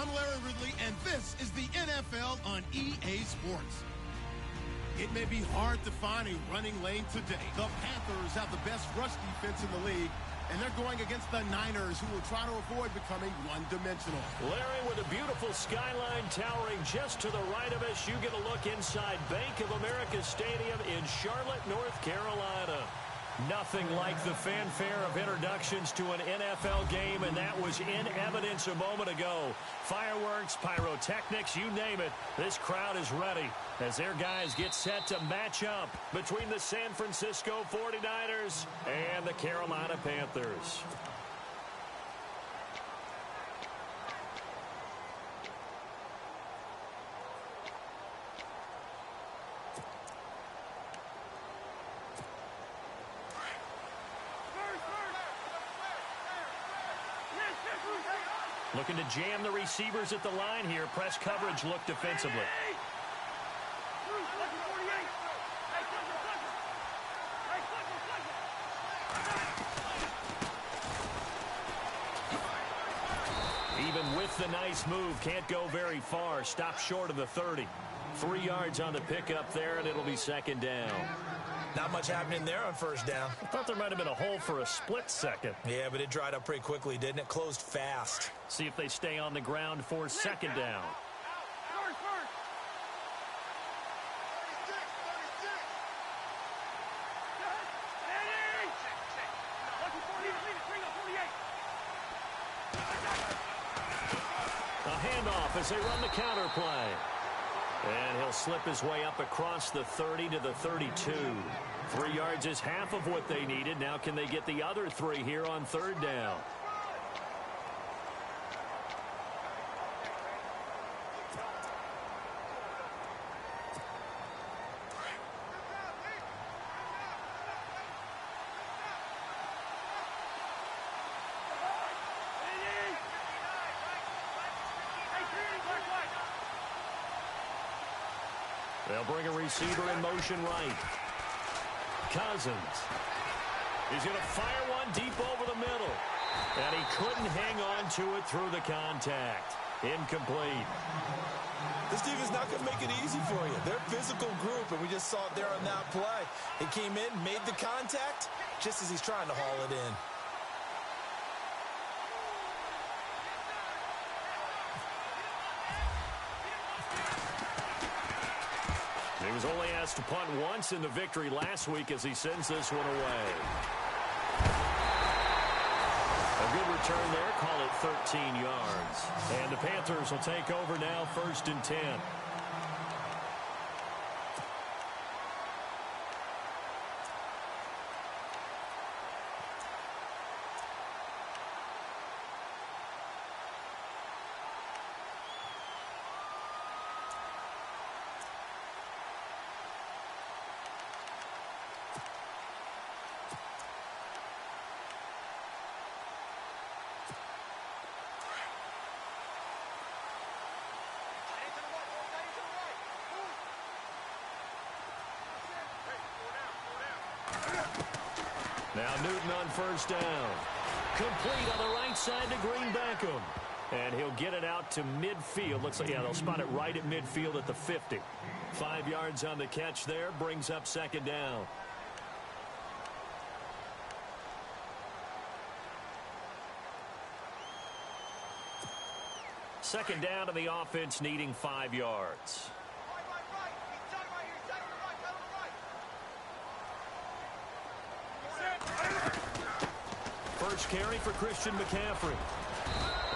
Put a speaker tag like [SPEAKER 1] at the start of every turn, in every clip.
[SPEAKER 1] I'm Larry Ridley, and this is the NFL on EA Sports. It may be hard to find a running lane today. The Panthers have the best rush defense in the league, and they're going against the Niners, who will try to avoid becoming one-dimensional.
[SPEAKER 2] Larry, with a beautiful skyline towering just to the right of us, you get a look inside Bank of America Stadium in Charlotte, North Carolina. Nothing like the fanfare of introductions to an NFL game, and that was in evidence a moment ago. Fireworks, pyrotechnics, you name it. This crowd is ready as their guys get set to match up between the San Francisco 49ers and the Carolina Panthers. Looking to jam the receivers at the line here. Press coverage look defensively. Even with the nice move, can't go very far. Stop short of the 30. 3 yards on the pickup there, and it'll be second down.
[SPEAKER 3] Not much happening there on first down.
[SPEAKER 2] I thought there might have been a hole for a split second.
[SPEAKER 3] Yeah, but it dried up pretty quickly, didn't it? Closed fast.
[SPEAKER 2] See if they stay on the ground for second down. A handoff as they run the counter play. And he'll slip his way up across the 30 to the 32. 3 yards is half of what they needed. Now can they get the other 3 here on third down? They'll bring a receiver in motion right. Cousins. He's going to fire one deep over the middle. And he couldn't hang on to it through the contact. Incomplete.
[SPEAKER 3] This defense is not going to make it easy for you. They're a physical group, and we just saw it there on that play. He came in, made the contact, just as he's trying to haul it in.
[SPEAKER 2] He was only asked to punt once in the victory last week as he sends this one away. A good return there, call it 13 yards. And the Panthers will take over now, 1st and 10. Now Newton on first down. Complete on the right side to Green Beckham. And he'll get it out to midfield. Looks like, yeah, they'll spot it right at midfield at the 50. 5 yards on the catch there. Brings up second down. Second down to the offense needing 5 yards. First carry for Christian McCaffrey.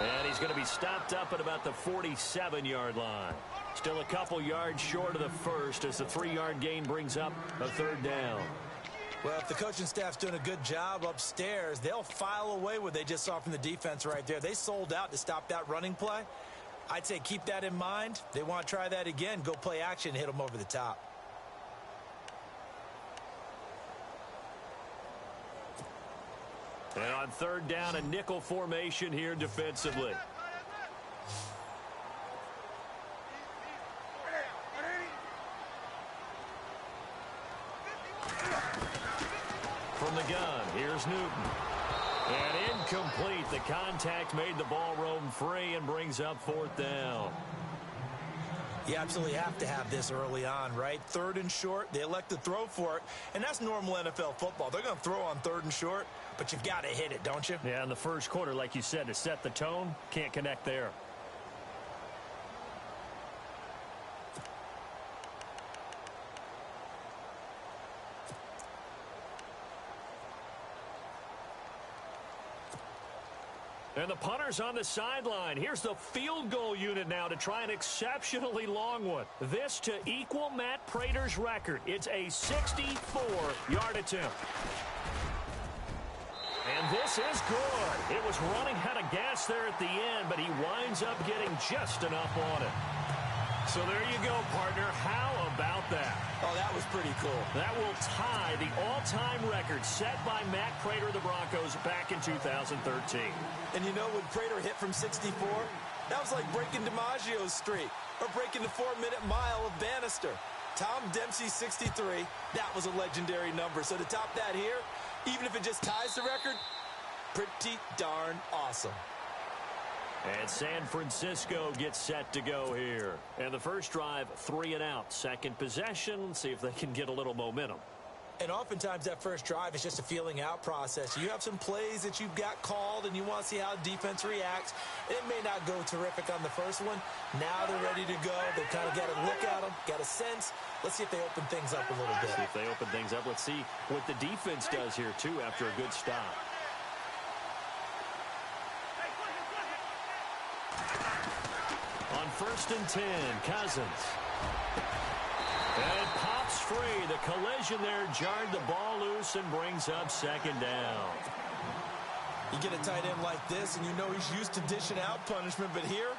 [SPEAKER 2] And he's going to be stopped up at about the 47-yard line. Still a couple yards short of the first as the 3-yard gain brings up a third down.
[SPEAKER 3] Well, if the coaching staff's doing a good job upstairs, they'll file away what they just saw from the defense right there. They sold out to stop that running play. I'd say keep that in mind. They want to try that again. Go play action, hit them over the top.
[SPEAKER 2] And on third down, a nickel formation here defensively. From the gun, here's Newton. And incomplete. The contact made the ball roam free and brings up 4th down.
[SPEAKER 3] You absolutely have to have this early on, right? 3rd and short, they elect to throw for it, and that's normal NFL football. They're going to throw on 3rd and short, but you've got to hit it, don't you?
[SPEAKER 2] Yeah, in the first quarter, like you said, to set the tone, can't connect there. And the punter's on the sideline. Here's the field goal unit now to try an exceptionally long one. This to equal Matt Prater's record. It's a 64-yard attempt. And this is good. It was running out of gas there at the end, but he winds up getting just enough on it. So there you go, partner. How about that?
[SPEAKER 3] Oh, that was pretty cool.
[SPEAKER 2] That will tie the all-time record set by Matt Prater of the Broncos back in 2013.
[SPEAKER 3] And you know, when Prater hit from 64, that was like breaking DiMaggio's streak or breaking the 4-minute mile of Bannister. Tom Dempsey's 63, that was a legendary number. So to top that here, even if it just ties the record, pretty darn awesome.
[SPEAKER 2] And San Francisco gets set to go here. And the first drive, 3 and out. Second possession, see if they can get a little momentum.
[SPEAKER 3] And oftentimes that first drive is just a feeling out process. You have some plays that you've got called and you want to see how the defense reacts. It may not go terrific on the first one. Now they're ready to go. They've kind of got a look at them, got a sense. Let's see if they open things up a little bit.
[SPEAKER 2] See if they open things up. Let's see what the defense does here, too, after a good stop. On 1st and 10, Cousins. And pops free. The collision there jarred the ball loose and brings up 2nd down.
[SPEAKER 3] You get a tight end like this, and you know he's used to dishing out punishment, but here,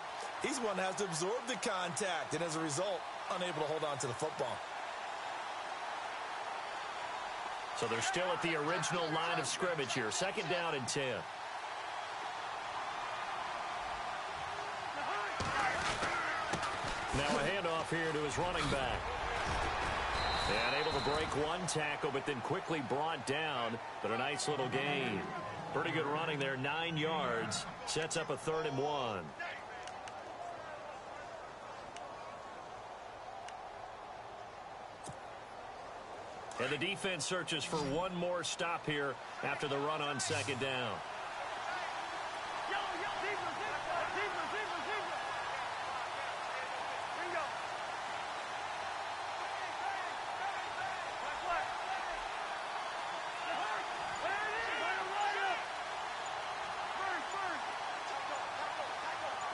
[SPEAKER 3] he's one that has to absorb the contact, and as a result, unable to hold on to the football.
[SPEAKER 2] So they're still at the original line of scrimmage here. 2nd down and 10. Now a handoff here to his running back. And able to break one tackle, but then quickly brought down. But a nice little gain. Pretty good running there, 9 yards. Sets up a 3rd and 1. And the defense searches for one more stop here after the run on 2nd down.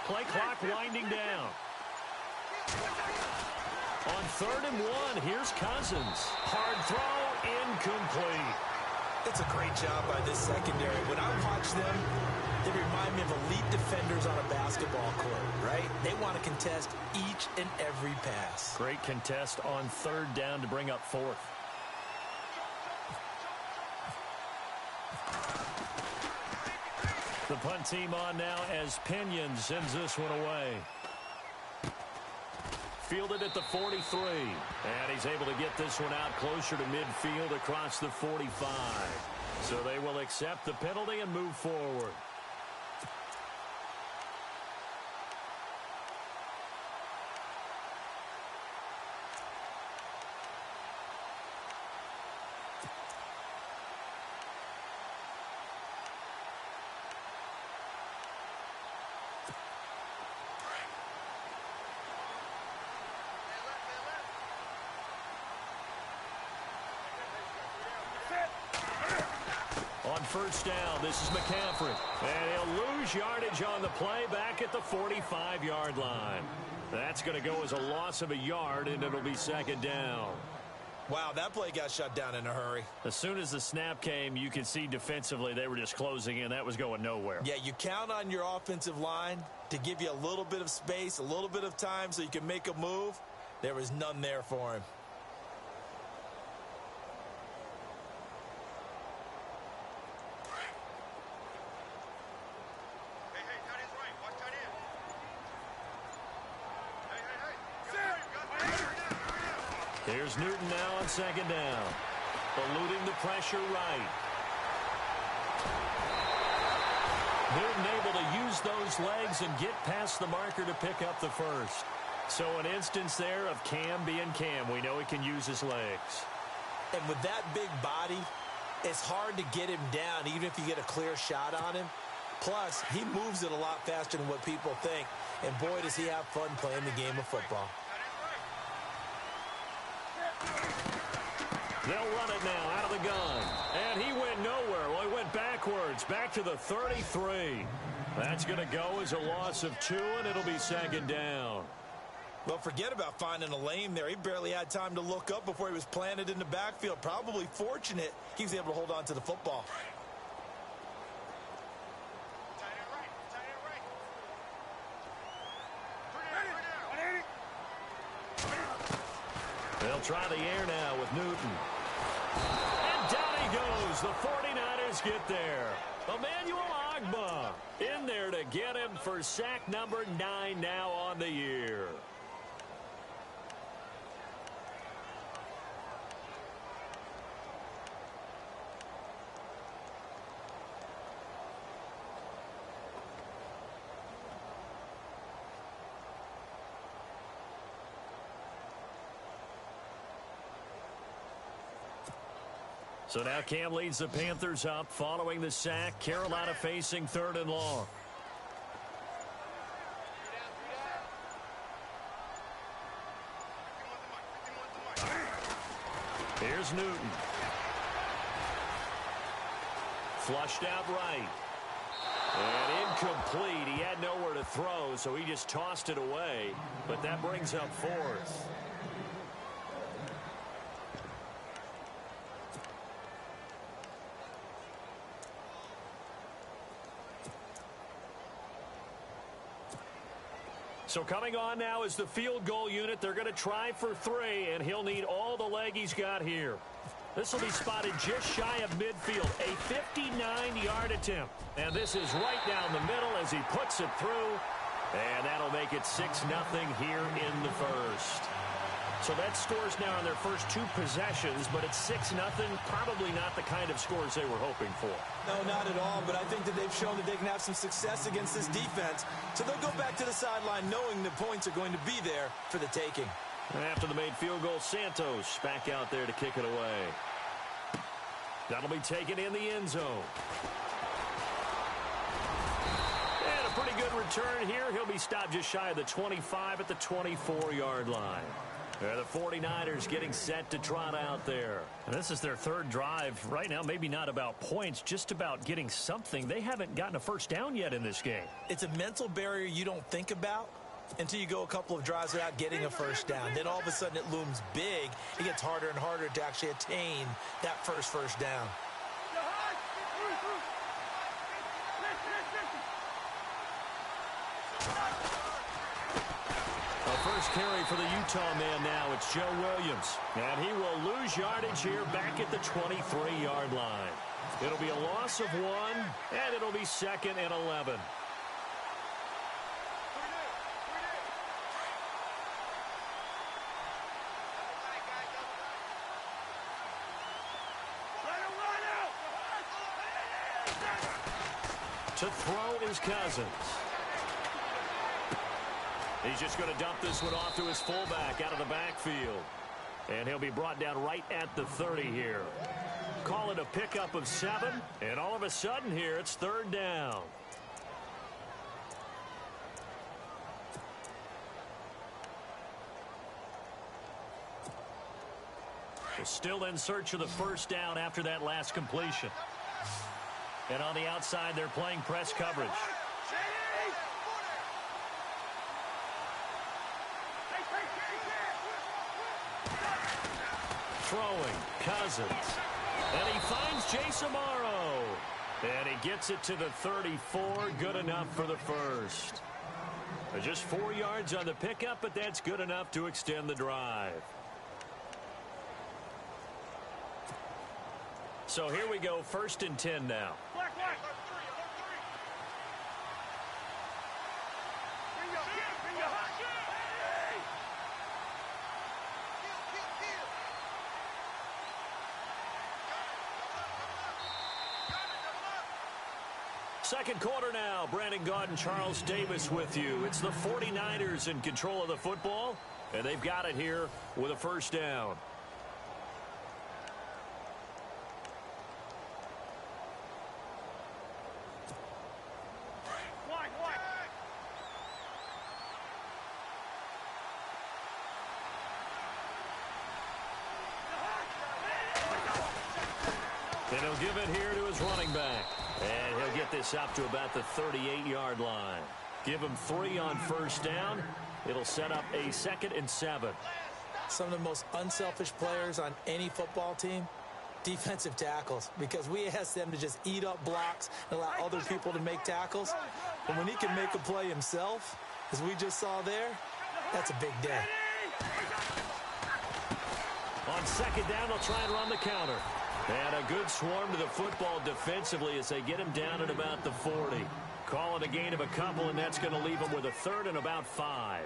[SPEAKER 2] Play clock winding down. On 3rd and 1, here's Cousins. Hard throw, incomplete.
[SPEAKER 3] It's a great job by this secondary. When I watch them, they remind me of elite defenders on a basketball court, right? They want to contest each and every pass.
[SPEAKER 2] Great contest on 3rd down to bring up 4th. The punt team on now as Pinion sends this one away. Fielded at the 43. And he's able to get this one out closer to midfield across the 45. So they will accept the penalty and move forward. On 1st down, this is McCaffrey. And he'll lose yardage on the play back at the 45-yard line. That's going to go as a loss of a yard, and it'll be 2nd down.
[SPEAKER 3] Wow, that play got shut down in a hurry.
[SPEAKER 2] As soon as the snap came, you could see defensively they were just closing in. That was going nowhere.
[SPEAKER 3] Yeah, you count on your offensive line to give you a little bit of space, a little bit of time so you can make a move. There was none there for him.
[SPEAKER 2] Here's Newton now on 2nd down. Eluding the pressure right. Newton able to use those legs and get past the marker to pick up the first. So an instance there of Cam being Cam. We know he can use his legs.
[SPEAKER 3] And with that big body, it's hard to get him down, even if you get a clear shot on him. Plus, he moves it a lot faster than what people think. And boy, does he have fun playing the game of football.
[SPEAKER 2] They'll run it now out of the gun. And he went nowhere. Well, he went backwards, back to the 33. That's going to go as a loss of 2, and it'll be second down.
[SPEAKER 3] Well, forget about finding a lane there. He barely had time to look up before he was planted in the backfield. Probably fortunate he was able to hold on to the football.
[SPEAKER 2] They'll try the air now with Newton. And down he goes. The 49ers get there. Emmanuel Ogbah in there to get him for sack number 9 now on the year. So now Cam leads the Panthers up following the sack. Carolina facing 3rd and long. Here's Newton. Flushed out right. And incomplete. He had nowhere to throw, so he just tossed it away. But that brings up 4th. So coming on now is the field goal unit. They're going to try for 3, and he'll need all the leg he's got here. This will be spotted just shy of midfield. A 59-yard attempt. And this is right down the middle as he puts it through. And that'll make it 6-0 here in the first. So that scores now on their first 2 possessions, but it's 6-0. Probably not the kind of scores they were hoping for.
[SPEAKER 3] No, not at all, but I think that they've shown that they can have some success against this defense. So they'll go back to the sideline knowing the points are going to be there for the taking.
[SPEAKER 2] And after the made field goal, Santos back out there to kick it away. That'll be taken in the end zone. And a pretty good return here. He'll be stopped just shy of the 25 at the 24-yard line. The 49ers getting set to trot out there. And this is their 3rd drive. Right now, maybe not about points, just about getting something. They haven't gotten a first down yet in this game.
[SPEAKER 3] It's a mental barrier you don't think about until you go a couple of drives without getting a first down. Then all of a sudden it looms big. It gets harder and harder to actually attain that first down.
[SPEAKER 2] First carry for the Utah man now. It's Joe Williams. And he will lose yardage here back at the 23-yard line. It'll be a loss of 1, and it'll be 2nd and 11. To throw is Cousins. He's just going to dump this one off to his fullback out of the backfield. And he'll be brought down right at the 30 here. Call it a pickup of 7, and all of a sudden here it's 3rd down. They're still in search of the first down after that last completion. And on the outside, they're playing press coverage. Throwing, Cousins. And he finds Jason Morrow. And he gets it to the 34. Good enough for the first. Just 4 yards on the pickup, but that's good enough to extend the drive. So here we go, 1st and 10 now. Second quarter now. Brandon Gaudin, Charles Davis with you. It's the 49ers in control of the football, and they've got it here with a first down. And he'll give it here to his running back. And he'll get this up to about the 38-yard line. Give him 3 on first down. It'll set up a 2nd and 7.
[SPEAKER 3] Some of the most unselfish players on any football team, defensive tackles, because we ask them to just eat up blocks and allow other people to make tackles. But when he can make a play himself, as we just saw there, that's a big day.
[SPEAKER 2] On second down, they'll try and run the counter. And a good swarm to the football defensively as they get him down at about the 40. Call it a gain of a couple, and that's going to leave him with a 3rd and about 5.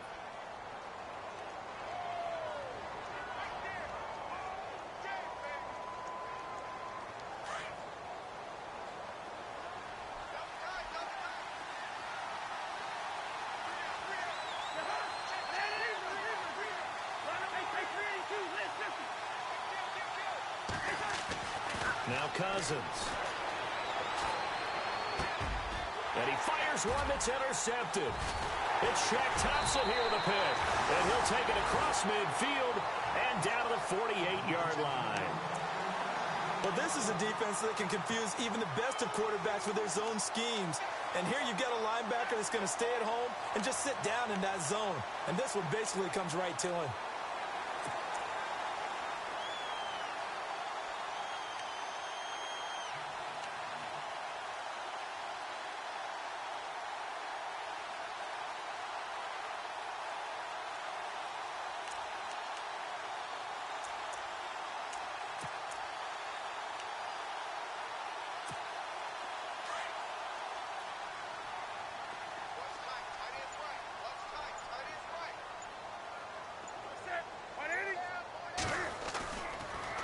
[SPEAKER 2] Now Cousins. And he fires one that's intercepted. It's Shaq Thompson here with a pick. And he'll take it across midfield and down to the 48-yard line.
[SPEAKER 3] Well, this is a defense that can confuse even the best of quarterbacks with their zone schemes. And here you've got a linebacker that's going to stay at home and just sit down in that zone. And this one basically comes right to him.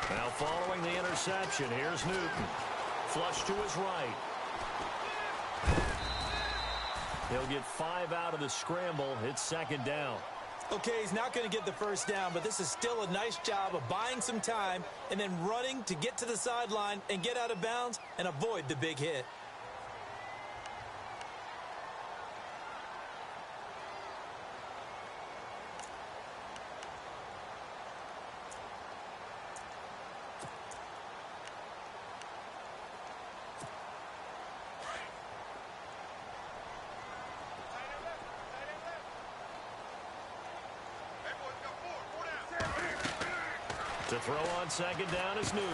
[SPEAKER 2] Now following the interception, here's Newton. Flush to his right. He'll get 5 out of the scramble. It's second down.
[SPEAKER 3] Okay, he's not going to get the first down, but this is still a nice job of buying some time and then running to get to the sideline and get out of bounds and avoid the big hit.
[SPEAKER 2] To throw on second down is Newton.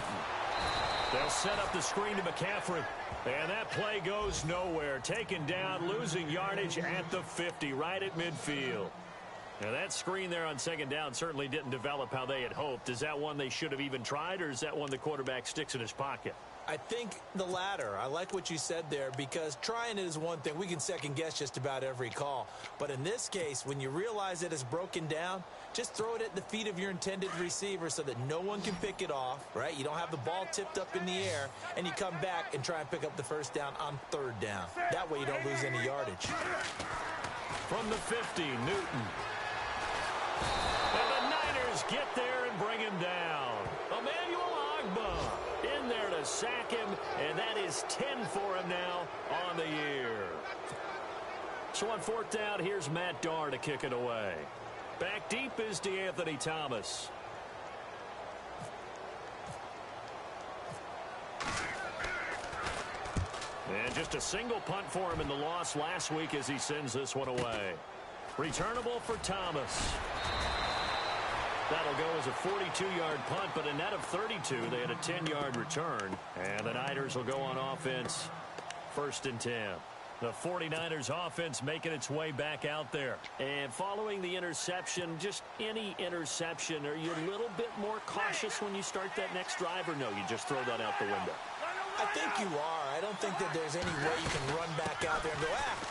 [SPEAKER 2] They'll set up the screen to McCaffrey. And that play goes nowhere. Taken down, losing yardage at the 50, right at midfield. Now that screen there on second down certainly didn't develop how they had hoped. Is that one they should have even tried, or is that one the quarterback sticks in his pocket?
[SPEAKER 3] I think the latter. I like what you said there, because trying it is one thing. We can second guess just about every call. But in this case, when you realize that it's broken down, just throw it at the feet of your intended receiver so that no one can pick it off, right? You don't have the ball tipped up in the air, and you come back and try and pick up the first down on third down. That way you don't lose any yardage.
[SPEAKER 2] From the 50, Newton. And the Niners get there and bring him down. Emmanuel Ogbah in there to sack him, and that is 10 for him now on the year. So on fourth down, here's Matt Darr to kick it away. Back deep is DeAnthony Thomas. And just a single punt for him in the loss last week as he sends this one away. Returnable for Thomas. That'll go as a 42-yard punt, but a net of 32. They had a 10-yard return. And the Niners will go on offense, 1st and 10. The 49ers offense making its way back out there. And following the interception, just any interception, are you a little bit more cautious when you start that next drive, or no, you just throw that out the window?
[SPEAKER 3] I think you are. I don't think that there's any way you can run back out there and go,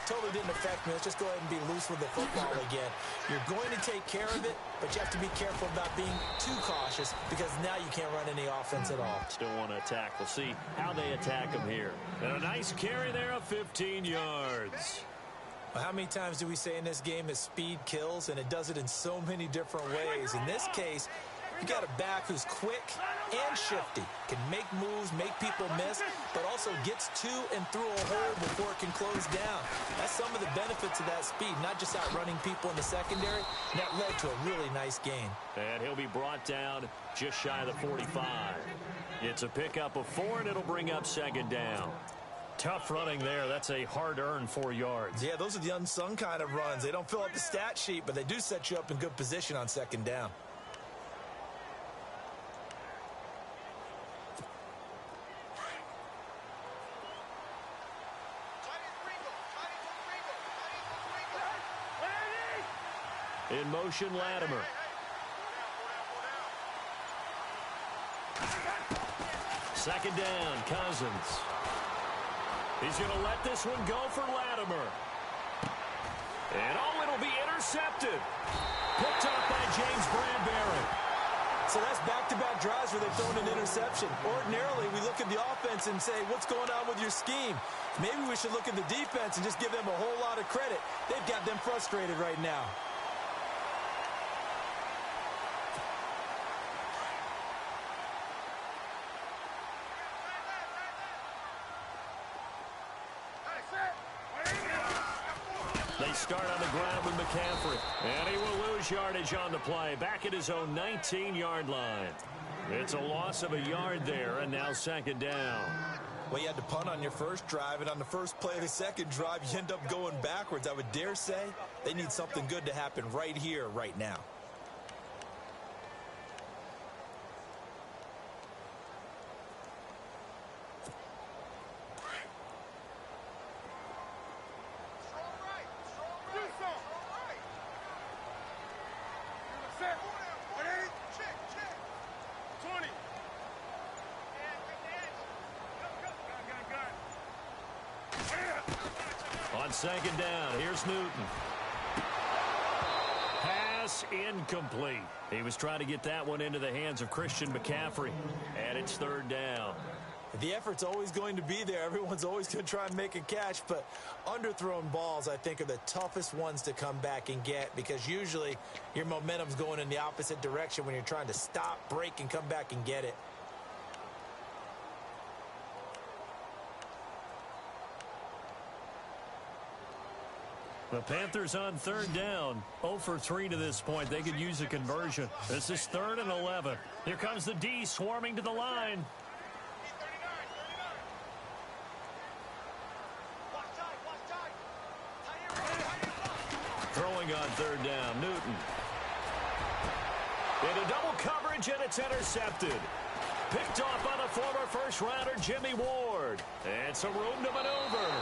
[SPEAKER 3] totally really didn't affect me. Let's just go ahead and be loose with the football again. You're going to take care of it, but you have to be careful about being too cautious because now you can't run any offense at all.
[SPEAKER 2] Still want to attack. We'll see how they attack him here. And a nice carry there of 15 yards.
[SPEAKER 3] Well, how many times do we say in this game that speed kills, and it does it in so many different ways? In this case, you got a back who's quick and shifty, can make moves, make people miss, but also gets to and through a hole before it can close down. That's some of the benefits of that speed, not just outrunning people in the secondary. And that led to a really nice gain.
[SPEAKER 2] And he'll be brought down just shy of the 45. It's a pickup of 4, and it'll bring up second down. Tough running there. That's a hard-earned 4 yards.
[SPEAKER 3] Yeah, those are the unsung kind of runs. They don't fill up the stat sheet, but they do set you up in good position on second down.
[SPEAKER 2] In motion, Latimer. Second down, Cousins. He's going to let this one go for Latimer. And it'll be intercepted. Picked up by James Bradbury.
[SPEAKER 3] So that's back-to-back drives where they've thrown an interception. Ordinarily, we look at the offense and say, what's going on with your scheme? Maybe we should look at the defense and just give them a whole lot of credit. They've got them frustrated right now.
[SPEAKER 2] They start on the ground with McCaffrey. And he will lose yardage on the play. Back at his own 19-yard line. It's a loss of a yard there, and now second down.
[SPEAKER 3] Well, you had to punt on your first drive, and on the first play of the second drive, you end up going backwards. I would dare say they need something good to happen right here, right now.
[SPEAKER 2] Second down. Here's Newton. Pass incomplete. He was trying to get that one into the hands of Christian McCaffrey. And it's third down.
[SPEAKER 3] The effort's always going to be there. Everyone's always going to try and make a catch. But underthrown balls, I think, are the toughest ones to come back and get because usually your momentum's going in the opposite direction when you're trying to stop, break, and come back and get it.
[SPEAKER 2] The Panthers on third down. 0 for 3 to this point. They could use a conversion. This is 3rd and 11. Here comes the D swarming to the line. Throwing on third down, Newton. Into double coverage, and it's intercepted. Picked off by the former first-rounder Jimmy Ward. And some room to maneuver.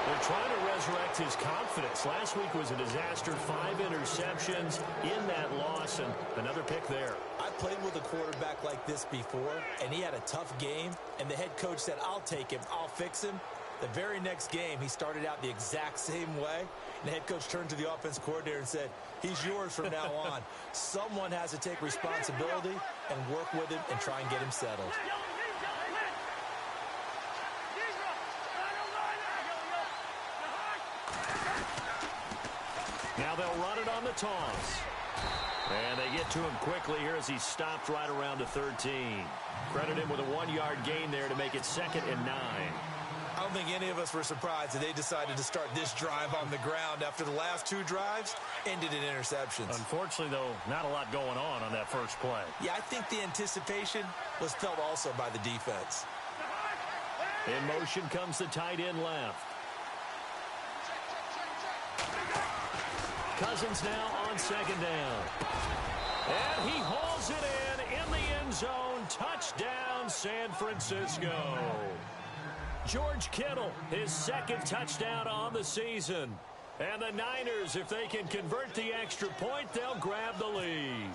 [SPEAKER 2] They're trying to resurrect his confidence. Last week was a disaster. 5 interceptions in that loss, and another pick there.
[SPEAKER 3] I played with a quarterback like this before, and he had a tough game, and the head coach said, I'll take him, I'll fix him. The very next game, he started out the exact same way, and the head coach turned to the offense coordinator and said, he's yours from now on. Someone has to take responsibility and work with him and try and get him settled.
[SPEAKER 2] Now they'll run it on the toss. And they get to him quickly here as he stopped right around the 13. Credit him with a 1-yard gain there to make it 2nd and 9.
[SPEAKER 3] I don't think any of us were surprised that they decided to start this drive on the ground after the last 2 drives ended in interceptions.
[SPEAKER 2] Unfortunately, though, not a lot going on that first play.
[SPEAKER 3] Yeah, I think the anticipation was felt also by the defense.
[SPEAKER 2] In motion comes the tight end left. Cousins now on second down. And he hauls it in the end zone. Touchdown, San Francisco. George Kittle, his 2nd touchdown on the season. And the Niners, if they can convert the extra point, they'll grab the lead.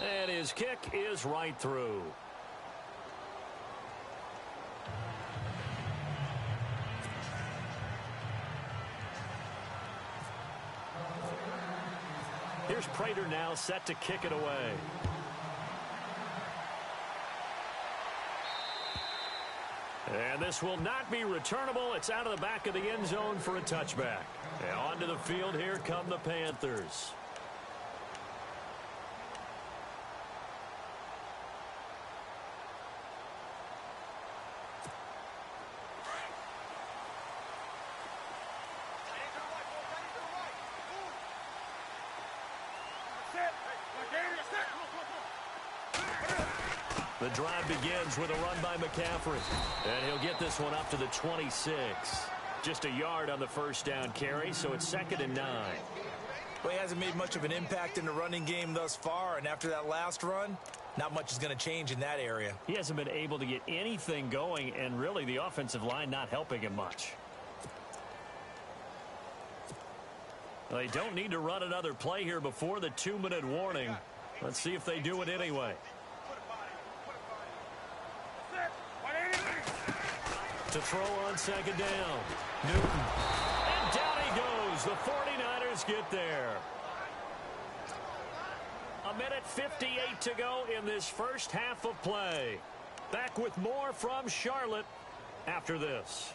[SPEAKER 2] And his kick is right through. Here's Prater now set to kick it away. And this will not be returnable. It's out of the back of the end zone for a touchback. And onto the field, here come the Panthers. The drive begins with a run by McCaffrey. And he'll get this one up to the 26. Just a yard on the first down carry, so it's 2nd and 9.
[SPEAKER 3] Well, he hasn't made much of an impact in the running game thus far, and after that last run, not much is going to change in that area.
[SPEAKER 2] He hasn't been able to get anything going, and really the offensive line not helping him much. They don't need to run another play here before the 2-minute warning. Let's see if they do it anyway. To throw on 2nd down. Newton. And down he goes. The 49ers get there. 1:58 to go in this first half of play. Back with more from Charlotte after this.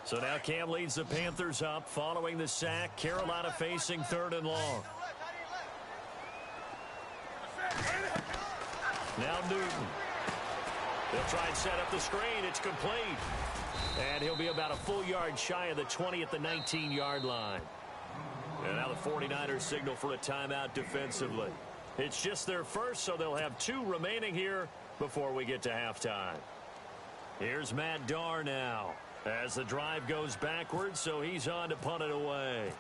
[SPEAKER 2] So now Cam leads the Panthers up following the sack. Carolina facing 3rd and long. Now Newton. They'll try and set up the screen. It's complete. And he'll be about a full yard shy of the 20 at the 19-yard line. And now the 49ers signal for a timeout defensively. It's just their first, so they'll have 2 remaining here before we get to halftime. Here's Matt Darr now as the drive goes backwards, so he's on to punt it away.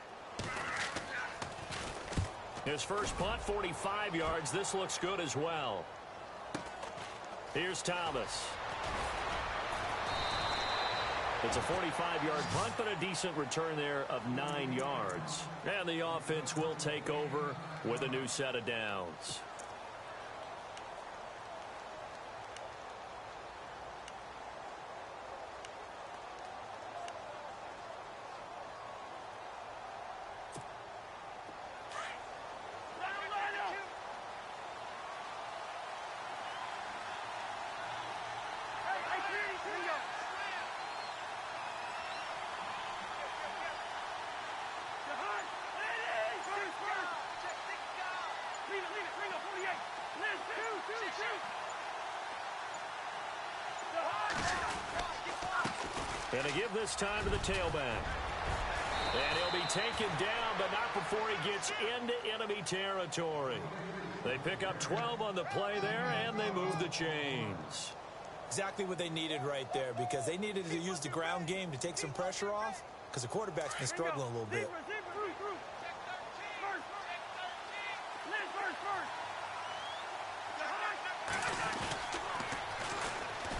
[SPEAKER 2] His first punt, 45 yards. This looks good as well. Here's Thomas. It's a 45-yard punt, but a decent return there of 9 yards. And the offense will take over with a new set of downs. And to give this time to the tailback. And he'll be taken down, but not before he gets into enemy territory. They pick up 12 on the play there, and they move the chains.
[SPEAKER 3] Exactly what they needed right there, because they needed to use the ground game to take some pressure off, because the quarterback's been struggling a little bit.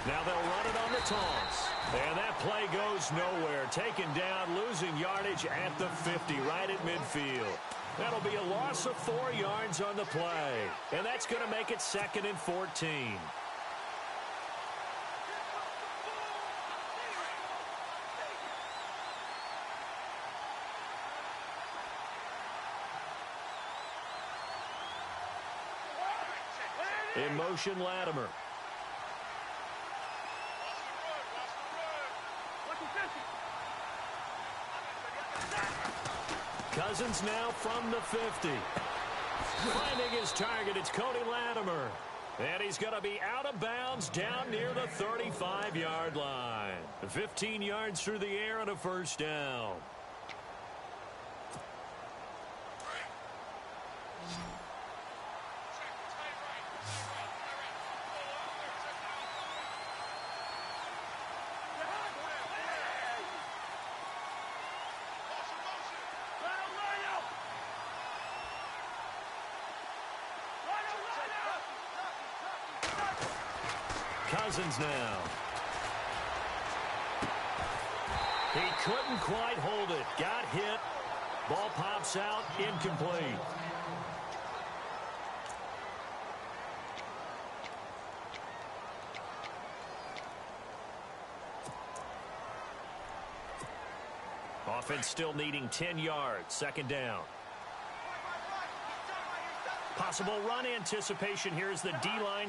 [SPEAKER 2] Now they'll run it on the toss. And that play goes nowhere. Taken down, losing yardage at the 50, right at midfield. That'll be a loss of 4 yards on the play. And that's going to make it 2nd and 14. In motion, Latimer. Cousins now from the 50. Finding his target, it's Cody Latimer. And he's going to be out of bounds down near the 35-yard line. 15 yards through the air and a first down. Cousins now. He couldn't quite hold it. Got hit. Ball pops out. Incomplete. offense still needing 10 yards. Second down. Possible run anticipation. Here's the D-line.